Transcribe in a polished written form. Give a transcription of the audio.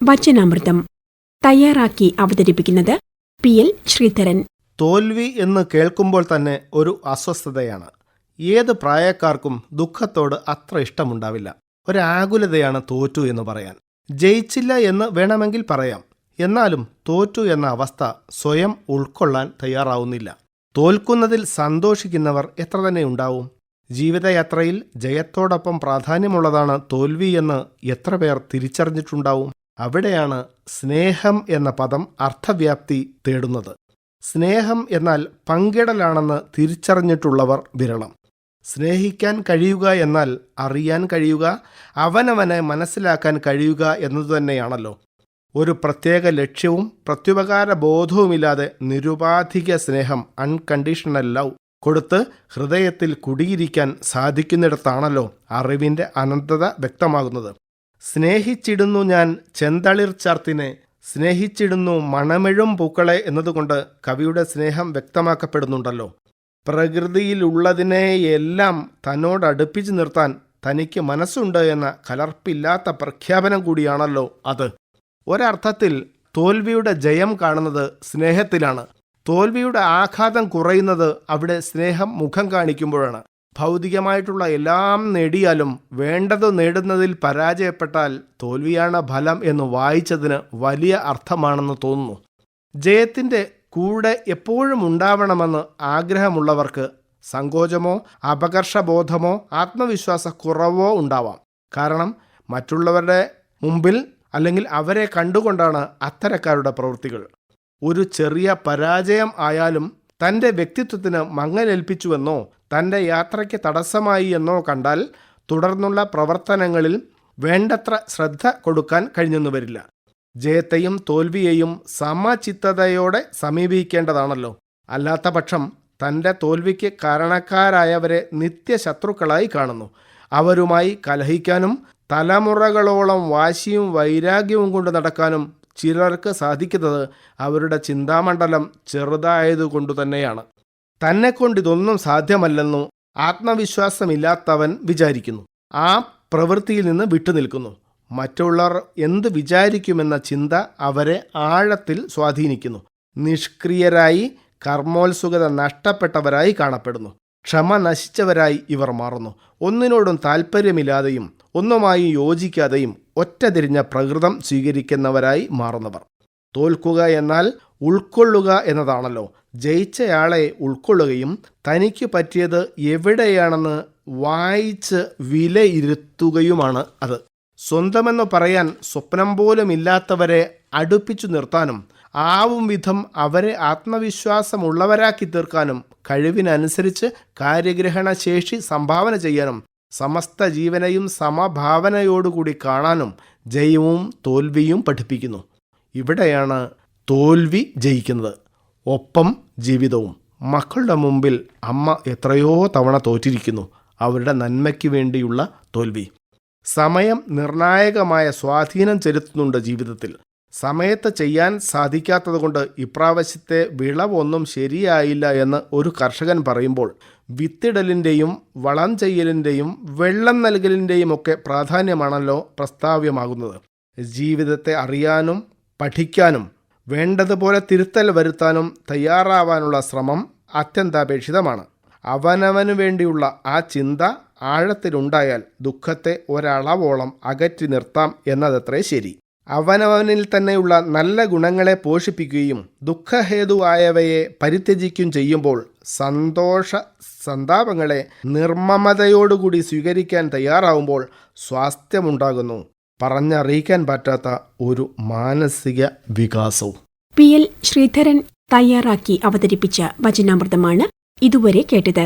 വചനാമൃതം തയ്യാറാക്കി അവതരിപ്പിക്കുന്നത് പി.എൽ. ശ്രീധരൻ. തോൽവി എന്ന് കേൾക്കുമ്പോൾ തന്നെ ഒരു അസ്വസ്ഥതയാണ്. ഏത് പ്രായക്കാർക്കും ദുഃഖത്തോട് അത്ര ഇഷ്ടമുണ്ടാവില്ല. ഒരാകുലതയാണ് തോറ്റു എന്ന് പറയാൻ. ജയിച്ചില്ല എന്ന് വേണമെങ്കിൽ പറയാം. എന്നാലും തോറ്റു എന്ന അവസ്ഥ സ്വയം ഉൾക്കൊള്ളാൻ തയ്യാറാവുന്നില്ല. തോൽക്കുന്നതിൽ സന്തോഷിക്കുന്നവർ എത്ര തന്നെ ഉണ്ടാവും? ജീവിതയാത്രയിൽ ജയത്തോടൊപ്പം പ്രാധാന്യമുള്ളതാണ് തോൽവി എന്ന് എത്ര പേർ തിരിച്ചറിഞ്ഞിട്ടുണ്ടാവും? അവിടെയാണ് സ്നേഹം എന്ന പദം അർത്ഥവ്യാപ്തി തേടുന്നത്. സ്നേഹം എന്നാൽ പങ്കിടലാണെന്ന് തിരിച്ചറിഞ്ഞിട്ടുള്ളവർ വിരളം. സ്നേഹിക്കാൻ കഴിയുക എന്നാൽ അറിയാൻ കഴിയുക, അവനവനെ മനസ്സിലാക്കാൻ കഴിയുക എന്നതുതന്നെയാണല്ലോ. ഒരു പ്രത്യേക ലക്ഷ്യവും പ്രത്യുപകാര ബോധവുമില്ലാതെ നിരുപാധിക സ്നേഹം, അൺകണ്ടീഷണൽ ലവ് കൊടുത്ത് ഹൃദയത്തിൽ കുടിയിരിക്കാൻ സാധിക്കുന്നിടത്താണല്ലോ അറിവിൻ്റെ അനന്തത വ്യക്തമാകുന്നത്. സ്നേഹിച്ചിടുന്നു ഞാൻ ചെന്തളിർ ചാർത്തിനെ, സ്നേഹിച്ചിടുന്നു മണമെഴും പൂക്കളെ എന്നതുകൊണ്ട് കവിയുടെ സ്നേഹം വ്യക്തമാക്കപ്പെടുന്നുണ്ടല്ലോ. പ്രകൃതിയിലുള്ളതിനെയെല്ലാം തന്നോടടുപ്പിച്ചു നിർത്താൻ തനിക്ക് മനസ്സുണ്ട് എന്ന കലർപ്പില്ലാത്ത പ്രഖ്യാപനം കൂടിയാണല്ലോ അത്. ഒരർത്ഥത്തിൽ തോൽവിയുടെ ജയം കാണുന്നത് സ്നേഹത്തിലാണ്. തോൽവിയുടെ ആഘാതം കുറയുന്നത് അവിടെ സ്നേഹം മുഖം കാണിക്കുമ്പോഴാണ്. ഭൗതികമായിട്ടുള്ള എല്ലാം നേടിയാലും വേണ്ടത് നേടുന്നതിൽ പരാജയപ്പെട്ടാൽ തോൽവിയാണ് ഫലം എന്ന് വായിച്ചതിന് വലിയ അർത്ഥമാണെന്ന് തോന്നുന്നു. ജയത്തിൻ്റെ കൂടെ എപ്പോഴും ഉണ്ടാവണമെന്ന് ആഗ്രഹമുള്ളവർക്ക് സങ്കോചമോ അപകർഷബോധമോ ആത്മവിശ്വാസക്കുറവോ ഉണ്ടാവാം. കാരണം മറ്റുള്ളവരുടെ മുമ്പിൽ അല്ലെങ്കിൽ അവരെ കണ്ടുകൊണ്ടാണ് അത്തരക്കാരുടെ പ്രവൃത്തികൾ. ഒരു ചെറിയ പരാജയം ആയാലും തൻ്റെ വ്യക്തിത്വത്തിന് മങ്ങലേൽപ്പിച്ചുവെന്നോ തൻ്റെ യാത്രയ്ക്ക് തടസ്സമായി എന്നോ കണ്ടാൽ തുടർന്നുള്ള പ്രവർത്തനങ്ങളിൽ വേണ്ടത്ര ശ്രദ്ധ കൊടുക്കാൻ കഴിഞ്ഞെന്നു വരില്ല. ജയത്തെയും തോൽവിയെയും സമചിത്തതയോടെ സമീപിക്കേണ്ടതാണല്ലോ. അല്ലാത്ത പക്ഷം തൻ്റെ തോൽവിക്ക് കാരണക്കാരായവരെ നിത്യശത്രുക്കളായി കാണുന്നു. അവരുമായി കലഹിക്കാനും തലമുറകളോളം വാശിയും വൈരാഗ്യവും കൊണ്ട് നടക്കാനും ചിലർക്ക് സാധിക്കുന്നത് അവരുടെ ചിന്താമണ്ഡലം ചെറുതായതുകൊണ്ടു തന്നെയാണ്. തന്നെക്കൊണ്ട് ഇതൊന്നും സാധ്യമല്ലെന്നു ആത്മവിശ്വാസമില്ലാത്തവൻ വിചാരിക്കുന്നു. ആ പ്രവൃത്തിയിൽ നിന്ന് വിട്ടുനിൽക്കുന്നു. മറ്റുള്ളവർ എന്ത് വിചാരിക്കുമെന്ന ചിന്ത അവരെ ആഴത്തിൽ സ്വാധീനിക്കുന്നു. നിഷ്ക്രിയരായി, കർമ്മോത്സുകത നഷ്ടപ്പെട്ടവരായി കാണപ്പെടുന്നു. ക്ഷമ നശിച്ചവരായി ഇവർ മാറുന്നു. ഒന്നിനോടും താല്പര്യമില്ലാതെയും ഒന്നുമായി യോജിക്കാതെയും ഒറ്റതിരിഞ്ഞ പ്രകൃതം സ്വീകരിക്കുന്നവരായി മാറുന്നവർ. തോൽക്കുക എന്നാൽ ഉൾക്കൊള്ളുക എന്നതാണല്ലോ. ജയിച്ചയാളെ ഉൾക്കൊള്ളുകയും തനിക്ക് പറ്റിയത് എവിടെയാണെന്ന് വായിച്ച് വിലയിരുത്തുകയുമാണ് അത്. സ്വന്തമെന്ന് പറയാൻ സ്വപ്നം പോലും ഇല്ലാത്തവരെ അടുപ്പിച്ചു നിർത്താനും ആവും വിധം അവരെ ആത്മവിശ്വാസമുള്ളവരാക്കി തീർക്കാനും കഴിവിനനുസരിച്ച് കാര്യഗ്രഹണശേഷി സംഭാവന ചെയ്യാനും സമസ്ത ജീവനെയും സമഭാവനയോടുകൂടി കാണാനും ജയവും തോൽവിയും പഠിപ്പിക്കുന്നു. ഇവിടെയാണ് തോൽവി ജയിക്കുന്നത്. ഒപ്പം ജീവിതവും. മക്കളുടെ മുമ്പിൽ അമ്മ എത്രയോ തവണ തോറ്റിരിക്കുന്നു. അവരുടെ നന്മയ്ക്ക് വേണ്ടിയുള്ള തോൽവി. സമയം നിർണായകമായ സ്വാധീനം ചെലുത്തുന്നുണ്ട് ജീവിതത്തിൽ. സമയത്ത് ചെയ്യാൻ സാധിക്കാത്തതുകൊണ്ട് ഇപ്രാവശ്യത്തെ വിളവൊന്നും ശരിയായില്ല എന്ന് ഒരു കർഷകൻ പറയുമ്പോൾ വിത്തിടലിൻ്റെയും വളം ചെയ്യലിൻ്റെയും വെള്ളം നൽകലിൻ്റെയും ഒക്കെ പ്രാധാന്യമാണല്ലോ പ്രസ്താവ്യമാകുന്നത്. ജീവിതത്തെ അറിയാനും പഠിക്കാനും വേണ്ടതുപോലെ തിരുത്തൽ വരുത്താനും തയ്യാറാവാനുള്ള ശ്രമം അത്യന്താപേക്ഷിതമാണ്. അവനവന് വേണ്ടിയുള്ള ആ ചിന്ത ആഴത്തിലുണ്ടായാൽ ദുഃഖത്തെ ഒരളവോളം അകറ്റി നിർത്താം എന്നതത്രേ ശരി. അവനവനിൽ തന്നെയുള്ള നല്ല ഗുണങ്ങളെ പോഷിപ്പിക്കുകയും ദുഃഖഹേതുവായവയെ പരിത്യജിക്കുകയും ചെയ്യുമ്പോൾ സന്താപങ്ങളെ നിർമ്മമതയോടുകൂടി സ്വീകരിക്കാൻ തയ്യാറാവുമ്പോൾ സ്വാസ്ഥ്യമുണ്ടാകുന്നു. പറഞ്ഞറിയിക്കാൻ പറ്റാത്ത ഒരു മാനസിക വികാസവും. പി.എൽ. ശ്രീധരൻ തയ്യാറാക്കി അവതരിപ്പിച്ച വചനാമൃതമാണ് ഇതുവരെ കേട്ടത്.